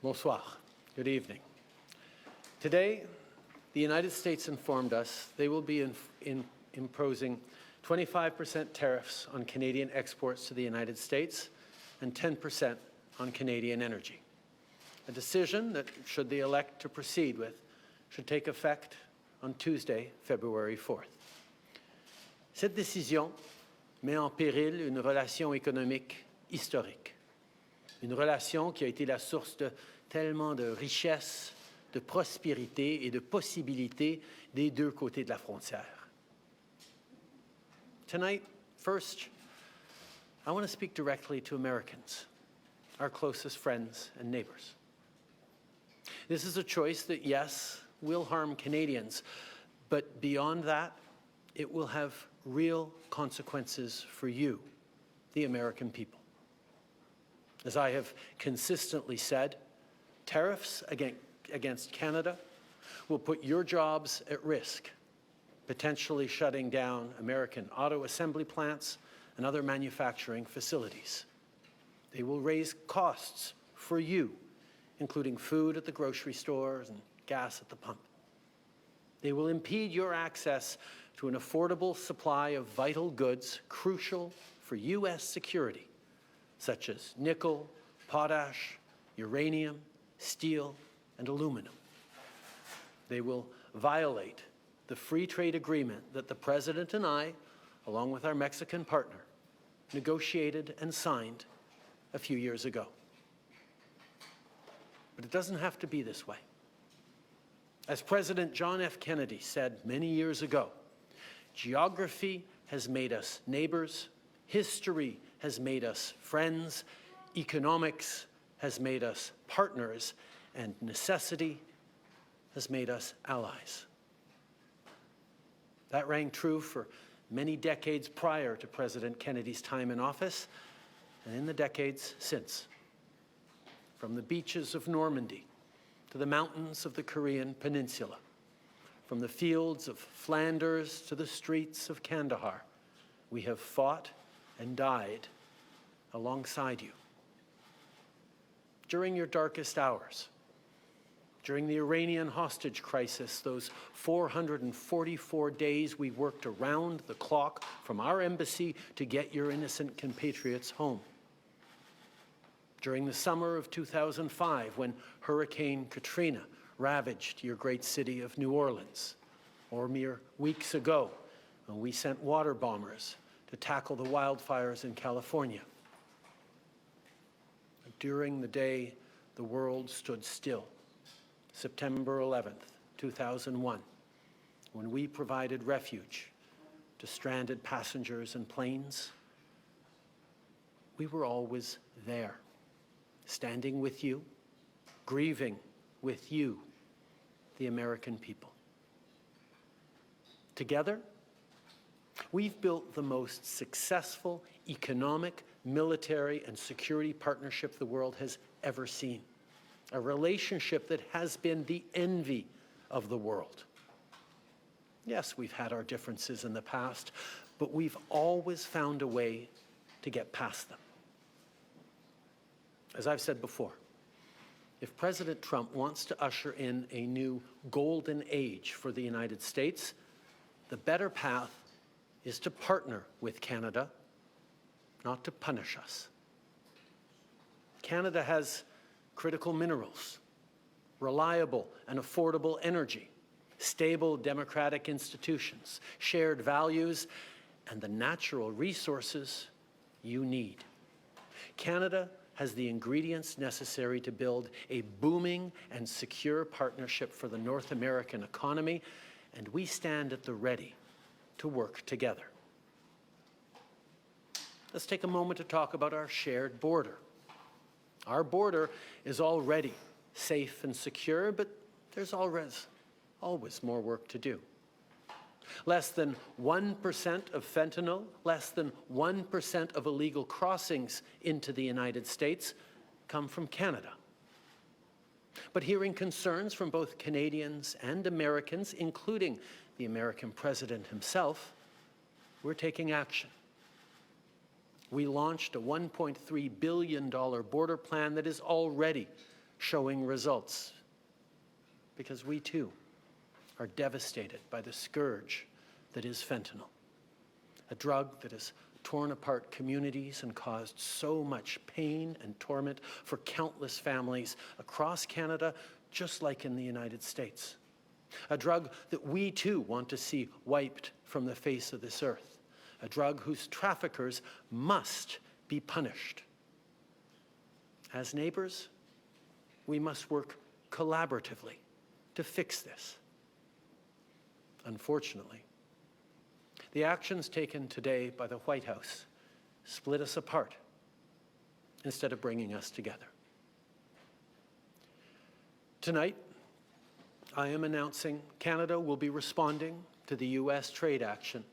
Bonsoir. Good evening. Today, the United States informed us they will be imposing 25% tariffs on Canadian exports to the United States and 10% on Canadian energy. A decision that, should they elect to proceed with, should take effect on Tuesday, February 4th. Cette décision met en péril une relation économique historique. Une relation qui a été la source de tellement de richesses, de prospérité et de possibilités des deux côtés de la frontière. Tonight, first, I want to speak directly to Americans, our closest friends and neighbors. This is a choice that, yes, will harm Canadians, but beyond that, it will have real consequences for you, the American people. As I have consistently said, tariffs against Canada will put your jobs at risk, potentially shutting down American auto assembly plants and other manufacturing facilities. They will raise costs for you, including food at the grocery stores and gas at the pump. They will impede your access to an affordable supply of vital goods crucial for U.S. security, such as nickel, potash, uranium, steel, and aluminum. They will violate the free trade agreement that the President and I, along with our Mexican partner, negotiated and signed a few years ago. But it doesn't have to be this way. As President John F. Kennedy said many years ago, geography has made us neighbors, history has made us friends, economics has made us partners, and necessity has made us allies. That rang true for many decades prior to President Kennedy's time in office and in the decades since. From the beaches of Normandy to the mountains of the Korean Peninsula, from the fields of Flanders to the streets of Kandahar, we have fought and died alongside you. During your darkest hours, during the Iranian hostage crisis, those 444 days we worked around the clock from our embassy to get your innocent compatriots home. During the summer of 2005, when Hurricane Katrina ravaged your great city of New Orleans, or mere weeks ago, when we sent water bombers to tackle the wildfires in California. During the day the world stood still, September 11th, 2001, when we provided refuge to stranded passengers and planes, we were always there, standing with you, grieving with you, the American people. Together, we've built the most successful economic, military, and security partnership the world has ever seen. A relationship that has been the envy of the world. Yes, we've had our differences in the past, but we've always found a way to get past them. As I've said before, if President Trump wants to usher in a new golden age for the United States, the better path is to partner with Canada, not to punish us. Canada has critical minerals, reliable and affordable energy, stable democratic institutions, shared values, and the natural resources you need. Canada has the ingredients necessary to build a booming and secure partnership for the North American economy, and we stand at the ready to work together. Let's take a moment to talk about our shared border. Our border is already safe and secure, but there's always more work to do. Less than 1% of fentanyl, less than 1% of illegal crossings into the United States come from Canada. But hearing concerns from both Canadians and Americans, including the American president himself, we're taking action. We launched a $1.3 billion border plan that is already showing results, because we too are devastated by the scourge that is fentanyl, a drug that has torn apart communities and caused so much pain and torment for countless families across Canada, just like in the United States. A drug that we too want to see wiped from the face of this earth. A drug whose traffickers must be punished. As neighbors, we must work collaboratively to fix this. Unfortunately, the actions taken today by the White House split us apart instead of bringing us together. Tonight, I am announcing Canada will be responding to the U.S. trade action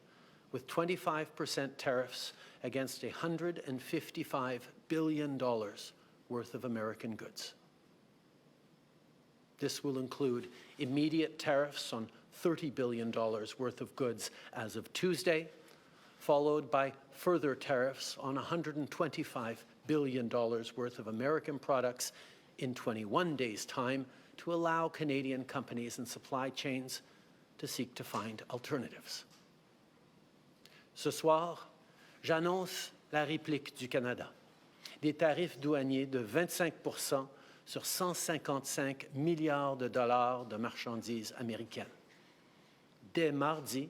with 25% tariffs against $155 billion worth of American goods. This will include immediate tariffs on $30 billion worth of goods as of Tuesday, followed by further tariffs on $125 billion worth of American products in 21 days' time to allow Canadian companies and supply chains to seek to find alternatives. Ce soir, j'annonce la réplique du Canada, des tarifs douaniers de 25% sur 155 milliards de dollars de marchandises américaines. Dès mardi,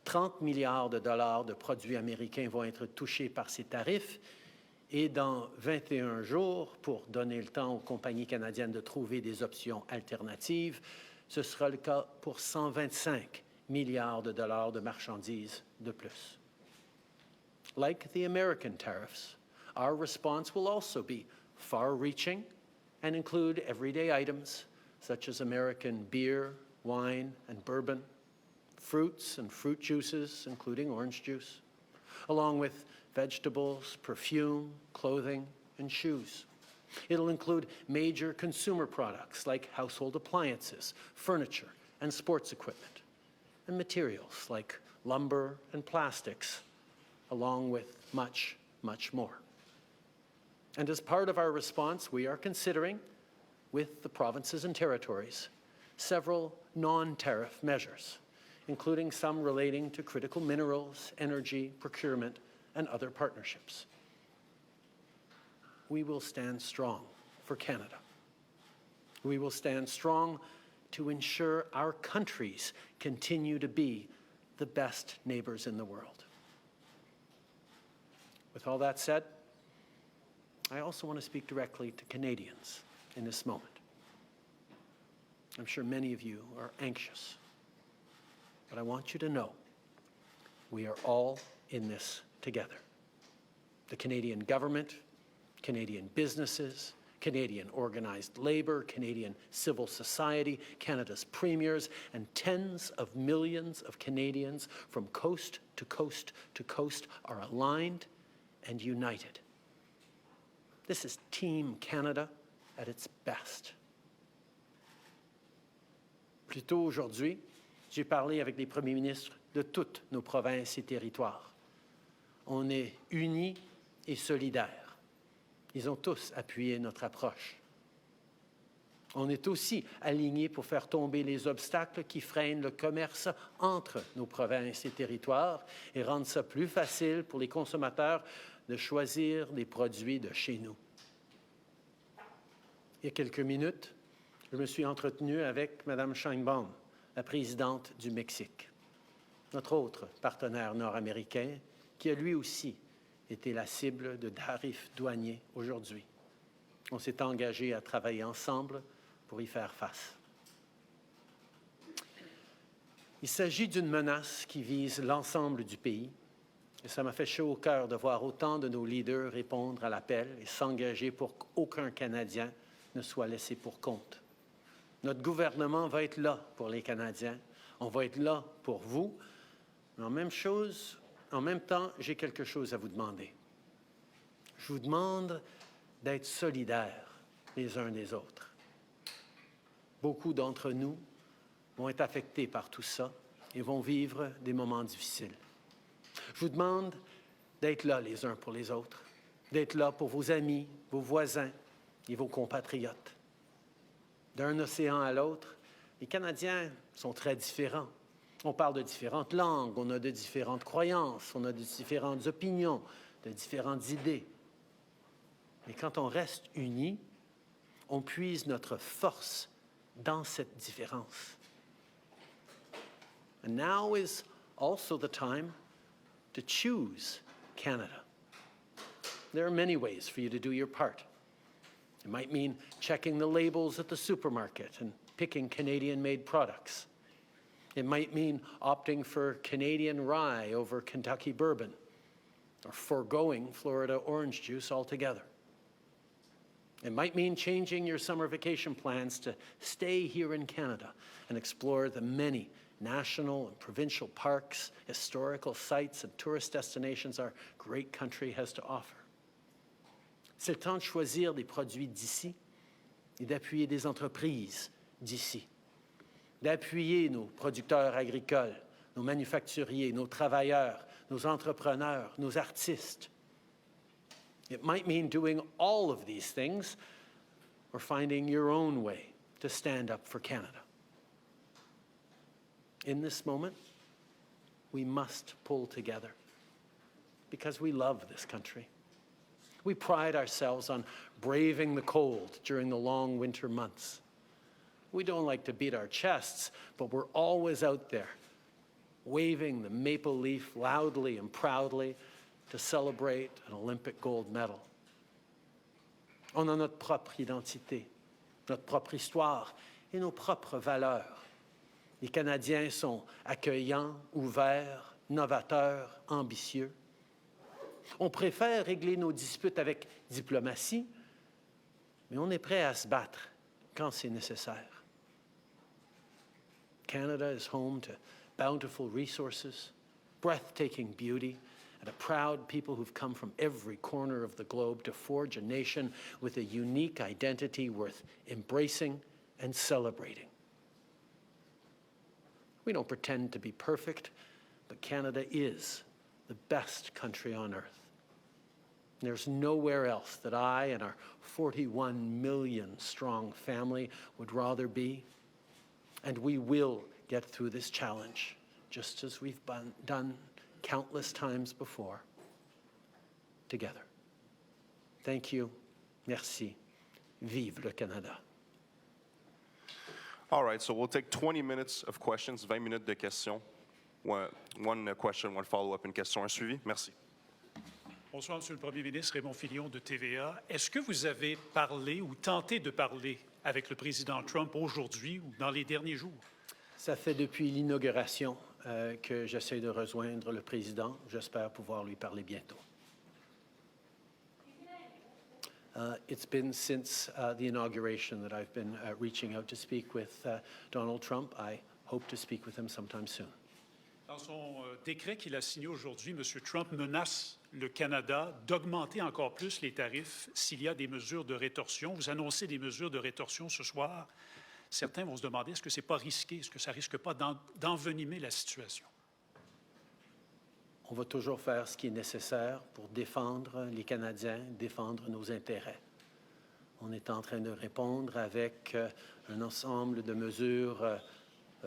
30 milliards de dollars de produits américains vont être touchés par ces tarifs et dans 21 jours, pour donner le temps aux compagnies canadiennes de trouver des options alternatives, ce sera le cas pour 125 milliards de dollars de marchandises de plus. Like the American tariffs, our response will also be far-reaching and include everyday items such as American beer, wine, and bourbon, fruits and fruit juices, including orange juice, along with vegetables, perfume, clothing, and shoes. It'll include major consumer products like household appliances, furniture, and sports equipment, and materials like lumber and plastics, along with much, much more. And as part of our response, we are considering, with the provinces and territories, several non-tariff measures, including some relating to critical minerals, energy, procurement, and other partnerships. We will stand strong for Canada. We will stand strong to ensure our countries continue to be the best neighbors in the world. With all that said, I also want to speak directly to Canadians in this moment. I'm sure many of you are anxious, but I want you to know we are all in this together. The Canadian government, Canadian businesses, Canadian organized labor, Canadian civil society, Canada's premiers, and tens of millions of Canadians from coast to coast to coast are aligned and united. This is Team Canada at its best. Plus tôt aujourd'hui, j'ai parlé avec les premiers ministres de toutes nos provinces et territoires. On est unis et solidaires. Ils ont tous appuyé notre approche. On est aussi alignés pour faire tomber les obstacles qui freinent le commerce entre nos provinces et territoires et rendre ça plus facile pour les consommateurs de choisir des produits de chez nous. Il y a quelques minutes, je me suis entretenu avec Mme Sheinbaum, la présidente du Mexique, notre autre partenaire nord-américain, qui a lui aussi été la cible de tarifs douaniers aujourd'hui. On s'est engagé à travailler ensemble pour y faire face. Il s'agit d'une menace qui vise l'ensemble du pays, et ça m'a fait chaud au cœur de voir autant de nos leaders répondre à l'appel et s'engager pour qu'aucun Canadien ne soit laissé pour compte. Notre gouvernement va être là pour les Canadiens, on va être là pour vous, mais en même temps, j'ai quelque chose à vous demander. Je vous demande d'être solidaires les uns des autres. Beaucoup d'entre nous vont être affectés par tout ça et vont vivre des moments difficiles. Je vous demande d'être là les uns pour les autres, d'être là pour vos amis, vos voisins et vos compatriotes. D'un océan à l'autre, les Canadiens sont très différents. On parle de différentes langues, on a de différentes croyances, on a de différentes opinions, de différentes idées. Mais quand on reste unis, on puise notre force dans cette différence. And now is also the time to choose Canada. There are many ways for you to do your part. It might mean checking the labels at the supermarket and picking Canadian-made products. It might mean opting for Canadian rye over Kentucky bourbon, or foregoing Florida orange juice altogether. It might mean changing your summer vacation plans to stay here in Canada and explore the many national and provincial parks, historical sites, and tourist destinations our great country has to offer. C'est le temps de choisir des produits d'ici et d'appuyer des entreprises d'ici, d'appuyer nos producteurs agricoles, nos manufacturiers, nos travailleurs, nos entrepreneurs, nos artistes. It might mean doing all of these things or finding your own way to stand up for Canada. In this moment, we must pull together because we love this country. We pride ourselves on braving the cold during the long winter months. We don't like to beat our chests, but we're always out there, waving the maple leaf loudly and proudly to celebrate an Olympic gold medal. On a notre propre identité, notre propre histoire et nos propres valeurs. Les Canadiens sont accueillants, ouverts, novateurs, ambitieux. On préfère régler nos disputes avec diplomatie, mais on est prêt à se battre quand c'est nécessaire. Canada is home to bountiful resources, breathtaking beauty, and a proud people who've come from every corner of the globe to forge a nation with a unique identity worth embracing and celebrating. We don't pretend to be perfect, but Canada is the best country on earth. There's nowhere else that I and our 41 million strong family would rather be. And we will get through this challenge, just as we've done countless times before, together. Thank you. Merci. Vive le Canada. All right, so we'll take 20 minutes of questions, 20 minutes de questions. One question, one follow-up, une question, un suivi. Merci. Bonsoir, Monsieur le Premier ministre. Raymond Filion de TVA. Est-ce que vous avez parlé ou tenté de parler avec le président Trump aujourd'hui ou dans les derniers jours? Ça fait depuis l'inauguration que j'essaie de rejoindre le président. J'espère pouvoir lui parler bientôt. It's been since the inauguration that I've been reaching out to speak with Donald Trump. I hope to speak with him sometime soon. Dans son décret qu'il a signé aujourd'hui, M. Trump menace le Canada d'augmenter encore plus les tarifs s'il y a des mesures de rétorsion. Vous annoncez des mesures de rétorsion ce soir. Certains vont se demander, est-ce que ce n'est pas risqué? Est-ce que ça ne risque pas d'envenimer la situation? On va toujours faire ce qui est nécessaire pour défendre les Canadiens, défendre nos intérêts. On est en train de répondre avec un ensemble de mesures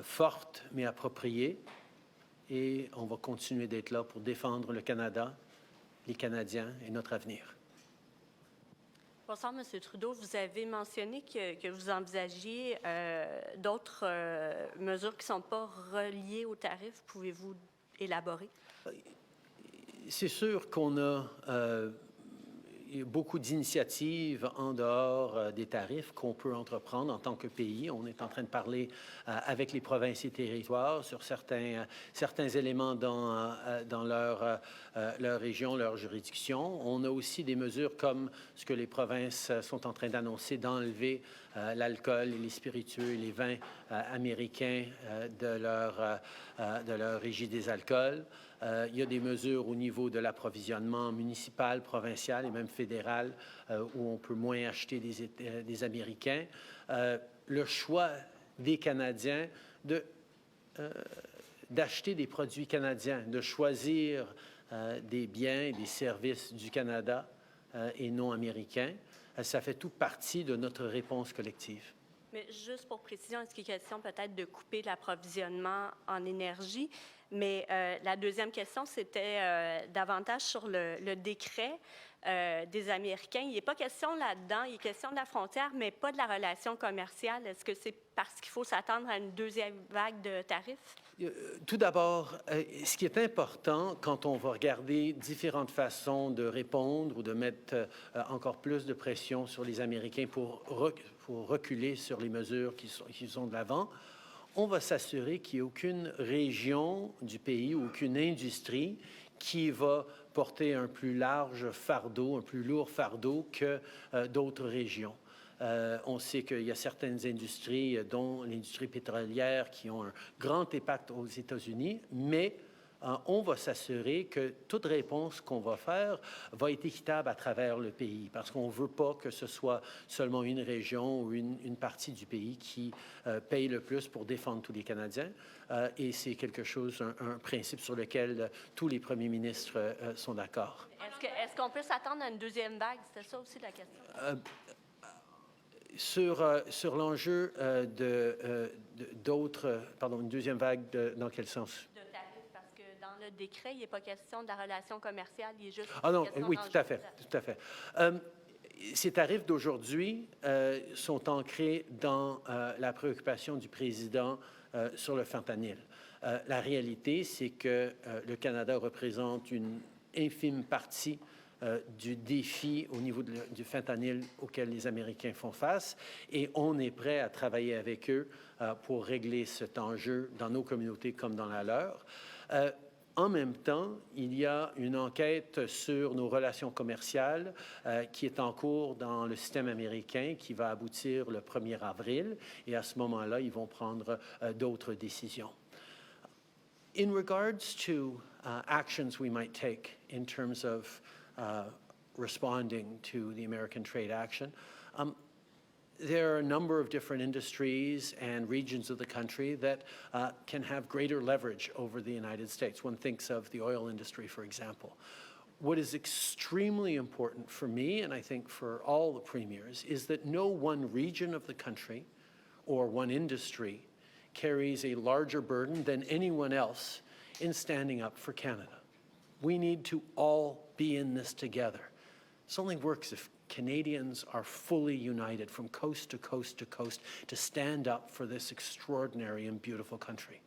fortes mais appropriées et on va continuer d'être là pour défendre le Canada, les Canadiens et notre avenir. Bonsoir, M. Trudeau. Vous avez mentionné que vous envisagiez d'autres mesures qui ne sont pas reliées aux tarifs. Pouvez-vous élaborer? C'est sûr qu'on a beaucoup d'initiatives en dehors des tarifs qu'on peut entreprendre en tant que pays. On est en train de parler avec les provinces et territoires sur certains éléments dans leur région, leur juridiction. On a aussi des mesures comme ce que les provinces sont en train d'annoncer, d'enlever l'alcool et les spiritueux et les vins américains de leur régie des alcools. Il y a des mesures au niveau de l'approvisionnement municipal, provincial et même fédéral où on peut moins acheter des Américains. Le choix des Canadiens d'acheter des produits canadiens, de choisir des biens et des services du Canada et non américains, ça fait tout partie de notre réponse collective. Mais juste pour précision, est-ce qu'il est question peut-être de couper l'approvisionnement en énergie? Mais la deuxième question, c'était davantage sur le décret des Américains. Il n'est pas question là-dedans, il est question de la frontière, mais pas de la relation commerciale. Est-ce que c'est parce qu'il faut s'attendre à une deuxième vague de tarifs? Tout d'abord, ce qui est important quand on va regarder différentes façons de répondre ou de mettre encore plus de pression sur les Américains pour reculer sur les mesures qui sont de l'avant, on va s'assurer qu'il n'y ait aucune région du pays, aucune industrie qui va porter un plus large fardeau, un plus lourd fardeau que d'autres régions. On sait qu'il y a certaines industries, dont l'industrie pétrolière, qui ont un grand impact aux États-Unis, mais on va s'assurer que toute réponse qu'on va faire va être équitable à travers le pays, parce qu'on ne veut pas que ce soit seulement une région ou une partie du pays qui paye le plus pour défendre tous les Canadiens. Et c'est quelque chose, un principe sur lequel tous les premiers ministres sont d'accord. Est-ce qu'on peut s'attendre à une deuxième vague? C'était ça aussi la question. Sur l'enjeu une deuxième vague, dans quel sens? De tarifs, parce que dans le décret, il n'est pas question de la relation commerciale, il est juste Ah non, question oui, d'enjeu. tout à fait, tout à fait. Ces tarifs d'aujourd'hui sont ancrés dans la préoccupation du président sur le fentanyl. La réalité, c'est que le Canada représente une infime partie du défi au niveau du fentanyl auquel les Américains font face, et on est prêt à travailler avec eux pour régler cet enjeu dans nos communautés comme dans la leur. En même temps, il y a une enquête sur nos relations commerciales qui est en cours dans le système américain, qui va aboutir le 1er avril, et à ce moment-là, ils vont prendre d'autres décisions. In regards to actions we might take in terms of responding to the American trade action, there are a number of different industries and regions of the country that can have greater leverage over the United States. One thinks of the oil industry, for example. What is extremely important for me, and I think for all the premiers, is that no one region of the country or one industry carries a larger burden than anyone else in standing up for Canada. We need to all be in this together. This only works if Canadians are fully united from coast to coast to coast to stand up for this extraordinary and beautiful country.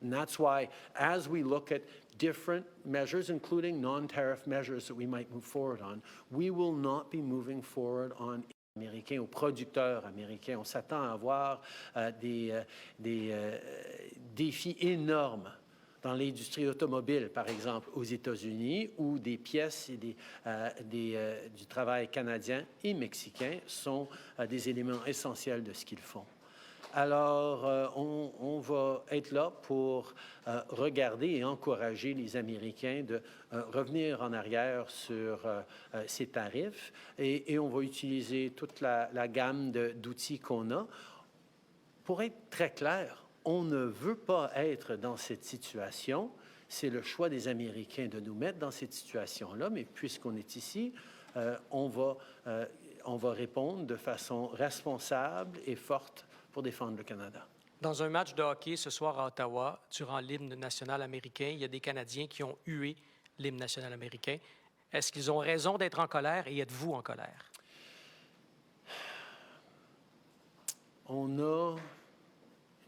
And that's why, as we look at different measures, including non-tariff measures that we might move forward on, we will not be moving forward on américains, aux producteurs américains. On s'attend à avoir des défis énormes dans l'industrie automobile, par exemple, aux États-Unis, où des pièces et du travail canadien et mexicain sont des éléments essentiels de ce qu'ils font. Alors, on va être là pour regarder et encourager les Américains de revenir en arrière sur ces tarifs, et on va utiliser toute la gamme d'outils qu'on a. Pour être très clair, on ne veut pas être dans cette situation. C'est le choix des Américains de nous mettre dans cette situation-là, mais puisqu'on est ici, on va répondre de façon responsable et forte pour défendre le Canada. Dans un match de hockey ce soir à Ottawa, durant l'hymne national américain, il y a des Canadiens qui ont hué l'hymne national américain. Est-ce qu'ils ont raison d'être en colère et êtes-vous en colère? On a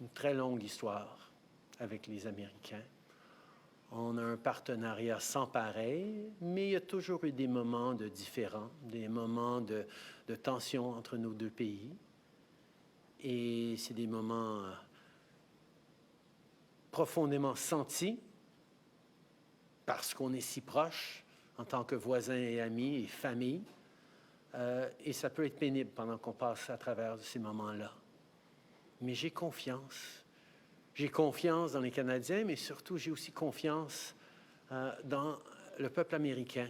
une très longue histoire avec les Américains. On a un partenariat sans pareil, mais il y a toujours eu des moments de différends, des moments de tension entre nos deux pays. Et c'est des moments profondément sentis parce qu'on est si proches en tant que voisins et amis et famille. Et ça peut être pénible pendant qu'on passe à travers ces moments-là. Mais j'ai confiance. J'ai confiance dans les Canadiens, mais surtout, j'ai aussi confiance dans le peuple américain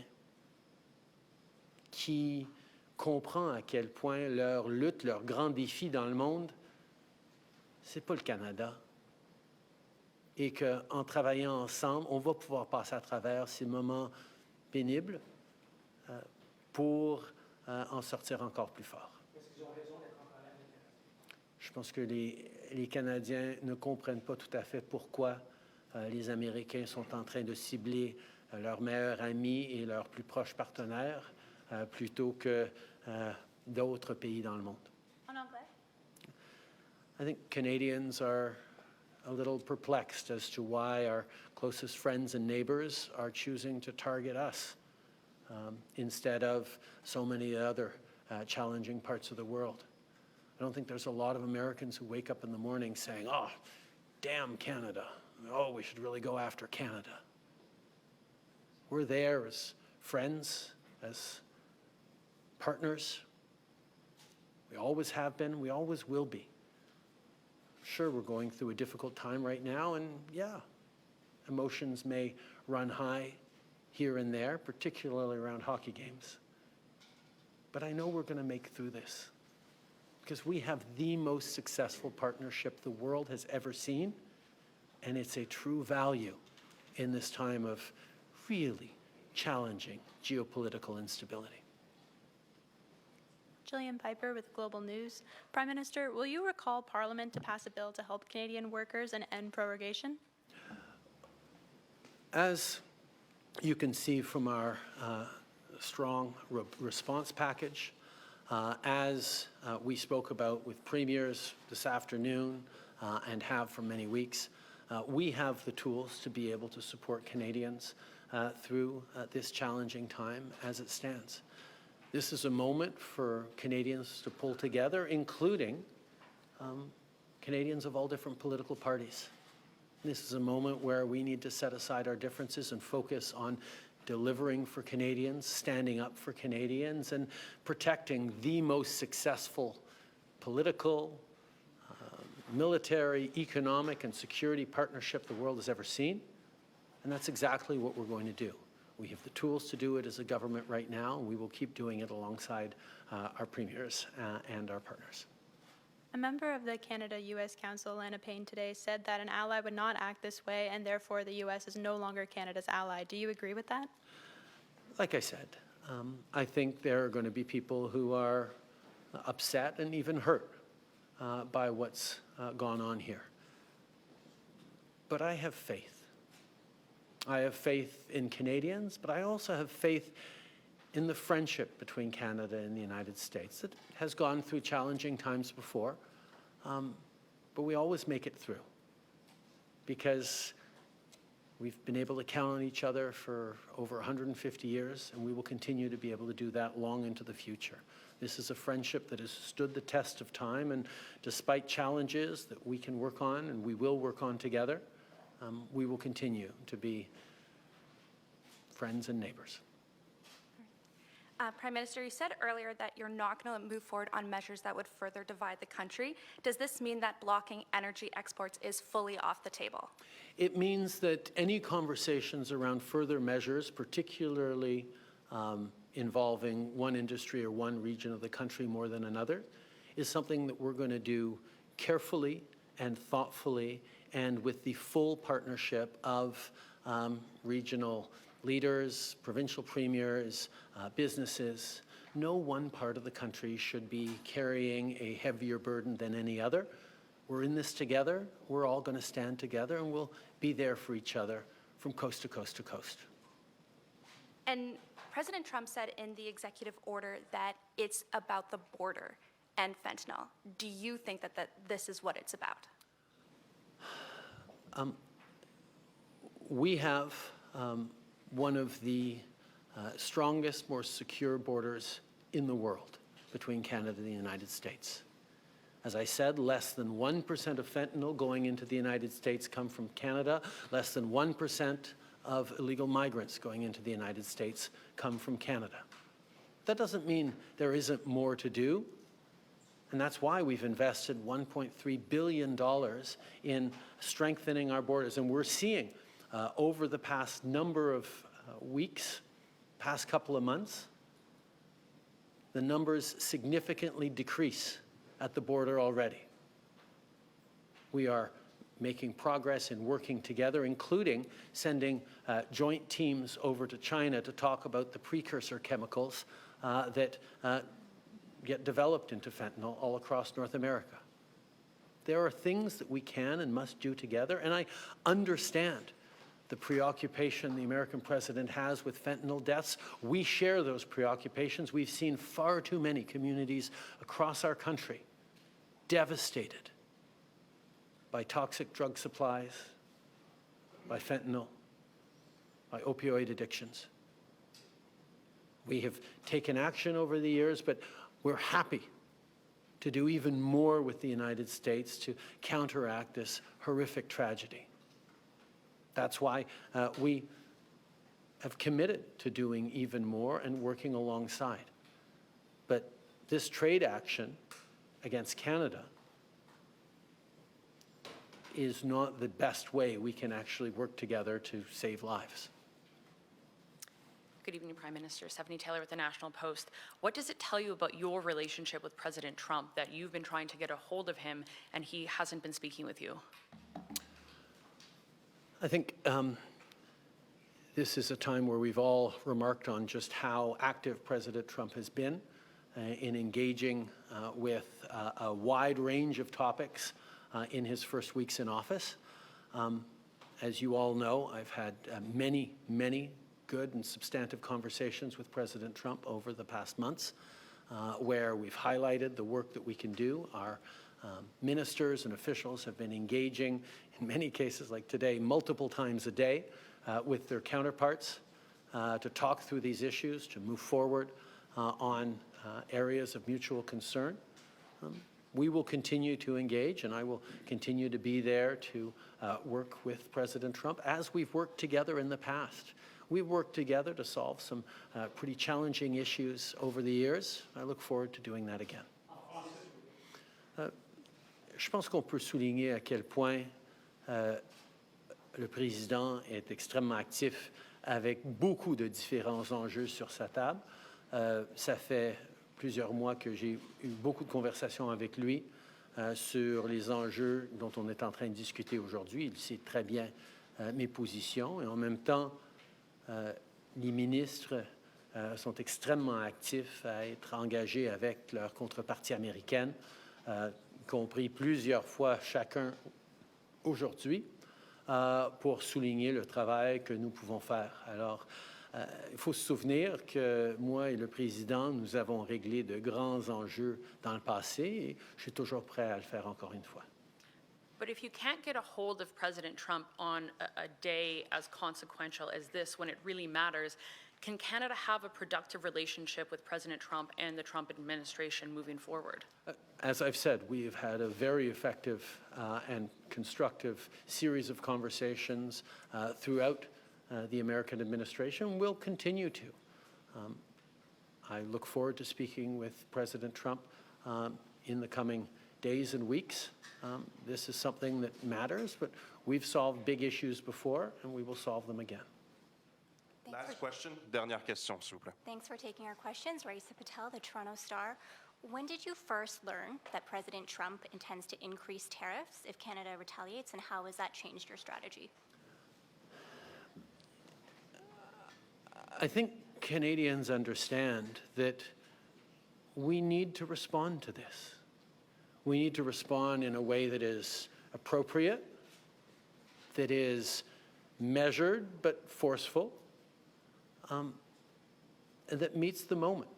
qui comprend à quel point leur lutte, leur grand défi dans le monde, c'est pas le Canada. Et qu'en travaillant ensemble, on va pouvoir passer à travers ces moments pénibles pour en sortir encore plus fort. Est-ce qu'ils ont raison d'être en colère? Je pense que les Canadiens ne comprennent pas tout à fait pourquoi les Américains sont en train de cibler leurs meilleurs amis et leurs plus proches partenaires plutôt que d'autres pays dans le monde. En anglais? I think Canadians are a little perplexed as to why our closest friends and neighbors are choosing to target us instead of so many other challenging parts of the world. I don't think there's a lot of Americans who wake up in the morning saying, oh, damn Canada. Oh, we should really go after Canada. We're there as friends, as partners. We always have been, we always will be. Sure, we're going through a difficult time right now, and yeah, emotions may run high here and there, particularly around hockey games. But I know we're going to make it through this because we have the most successful partnership the world has ever seen, and it's a true value in this time of really challenging geopolitical instability. Jillian Piper with Global News. Prime Minister, will you recall Parliament to pass a bill to help Canadian workers and end prorogation? As you can see from our strong response package, as we spoke about with premiers this afternoon and have for many weeks, we have the tools to be able to support Canadians through this challenging time as it stands. This is a moment for Canadians to pull together, including Canadians of all different political parties. This is a moment where we need to set aside our differences and focus on delivering for Canadians, standing up for Canadians, and protecting the most successful political, military, economic, and security partnership the world has ever seen. And that's exactly what we're going to do. We have the tools to do it as a government right now, and we will keep doing it alongside our premiers and our partners. A member of the Canada-U.S. Council, Lana Payne, today said that an ally would not act this way, and therefore the U.S. is no longer Canada's ally. Do you agree with that? Like I said, I think there are going to be people who are upset and even hurt by what's gone on here. But I have faith. I have faith in Canadians, but I also have faith in the friendship between Canada and the United States. It has gone through challenging times before, but we always make it through because we've been able to count on each other for over 150 years, and we will continue to be able to do that long into the future. This is a friendship that has stood the test of time, and despite challenges that we can work on and we will work on together, we will continue to be friends and neighbors. Prime Minister, you said earlier that you're not going to move forward on measures that would further divide the country. Does this mean that blocking energy exports is fully off the table? It means that any conversations around further measures, particularly involving one industry or one region of the country more than another, is something that we're going to do carefully and thoughtfully and with the full partnership of regional leaders, provincial premiers, businesses. No one part of the country should be carrying a heavier burden than any other. We're in this together. We're all going to stand together, and we'll be there for each other from coast to coast to coast. And President Trump said in the executive order that it's about the border and fentanyl. Do you think that this is what it's about? We have one of the strongest, more secure borders in the world between Canada and the United States. As I said, less than 1% of fentanyl going into the United States come from Canada. Less than 1% of illegal migrants going into the United States come from Canada. That doesn't mean there isn't more to do. And that's why we've invested $1.3 billion in strengthening our borders. And we're seeing over the past number of weeks, past couple of months, the numbers significantly decrease at the border already. We are making progress in working together, including sending joint teams over to China to talk about the precursor chemicals that get developed into fentanyl all across North America. there are things that we can and must do together, and I understand the preoccupation the American president has with fentanyl deaths. We share those preoccupations. We've seen far too many communities across our country devastated by toxic drug supplies, by fentanyl, by opioid addictions. We have taken action over the years, but we're happy to do even more with the United States to counteract this horrific tragedy. That's why we have committed to doing even more and working alongside. But this trade action against Canada is not the best way we can actually work together to save lives. Good evening, Prime Minister. Stephanie Taylor with the National Post. What does it tell you about your relationship with President Trump that you've been trying to get a hold of him and he hasn't been speaking with you? I think this is a time where we've all remarked on just how active President Trump has been in engaging with a wide range of topics in his first weeks in office. As you all know, I've had many good and substantive conversations with President Trump over the past months, where we've highlighted the work that we can do. Our ministers and officials have been engaging, in many cases like today, multiple times a day with their counterparts to talk through these issues, to move forward on areas of mutual concern. We will continue to engage, and I will continue to be there to work with President Trump as we've worked together in the past. We've worked together to solve some pretty challenging issues over the years. I look forward to doing that again. Je pense qu'on peut souligner à quel point le président est extrêmement actif avec beaucoup de différents enjeux sur sa table. Ça fait plusieurs mois que j'ai eu beaucoup de conversations avec lui sur les enjeux dont on est en train de discuter aujourd'hui. Il sait très bien mes positions et en même temps, les ministres sont extrêmement actifs à être engagés avec leur contrepartie américaine, y compris plusieurs fois chacun aujourd'hui, pour souligner le travail que nous pouvons faire. Alors, il faut se souvenir que moi et le président, nous avons réglé de grands enjeux dans le passé et je suis toujours prêt à le faire encore une fois. But if you can't get a hold of President Trump on a day as consequential as this, when it really matters, can Canada have a productive relationship with President Trump and the Trump administration moving forward? As I've said, we have had a very effective and constructive series of conversations throughout the American administration. We'll continue to. I look forward to speaking with President Trump in the coming days and weeks. This is something that matters, but we've solved big issues before, and we will solve them again. Last question, dernière question, s'il vous plaît. Thanks for taking our questions. Raisa Patel, the Toronto Star. When did you first learn that President Trump intends to increase tariffs if Canada retaliates, and how has that changed your strategy? I think Canadians understand that we need to respond to this. We need to respond in a way that is appropriate, that is measured but forceful, and that meets the moment.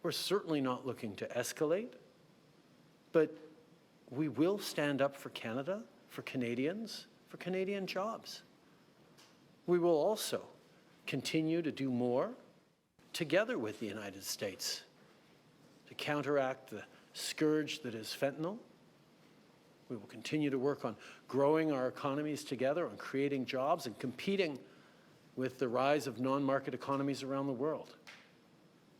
We're certainly not looking to escalate, but we will stand up for Canada, for Canadians, for Canadian jobs. We will also continue to do more together with the United States to counteract the scourge that is fentanyl. We will continue to work on growing our economies together, on creating jobs and competing with the rise of non-market economies around the world.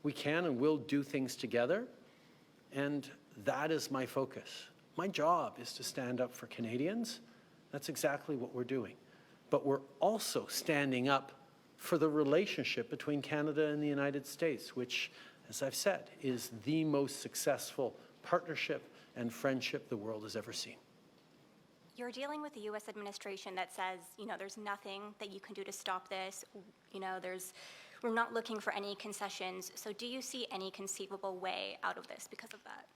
We can and will do things together, and that is my focus. My job is to stand up for Canadians. That's exactly what we're doing. But we're also standing up for the relationship between Canada and the United States, which, as I've said, is the most successful partnership and friendship the world has ever seen. You're dealing with the U.S. administration that says, there's nothing that you can do to stop this. We're not looking for any concessions. So do you see any conceivable way out of this because of that?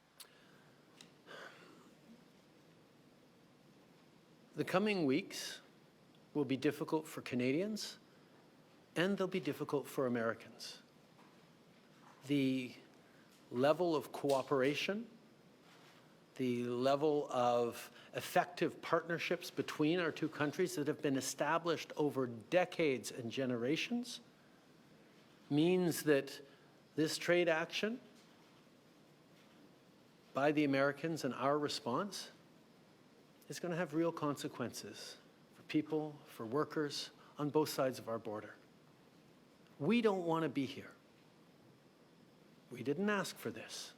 The coming weeks will be difficult for Canadians, and they'll be difficult for Americans. The level of cooperation, the level of effective partnerships between our two countries that have been established over decades and generations means that this trade action by the Americans and our response is going to have real consequences for people, for workers on both sides of our border. We don't want to be here. We didn't ask for this.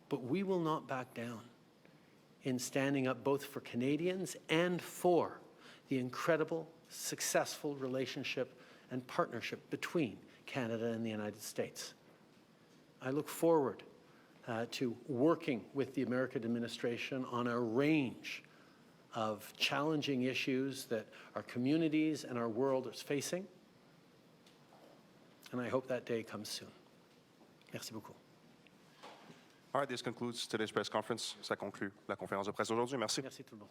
But we will not back down in standing up both for Canadians and for the incredible, successful relationship and partnership between Canada and the United States. I look forward to working with the American administration on a range of challenging issues that our communities and our world is facing. And I hope that day comes soon. Merci beaucoup. All right, this concludes today's press conference. Ça conclut la conférence de presse d'aujourd'hui. Merci. Merci tout le monde.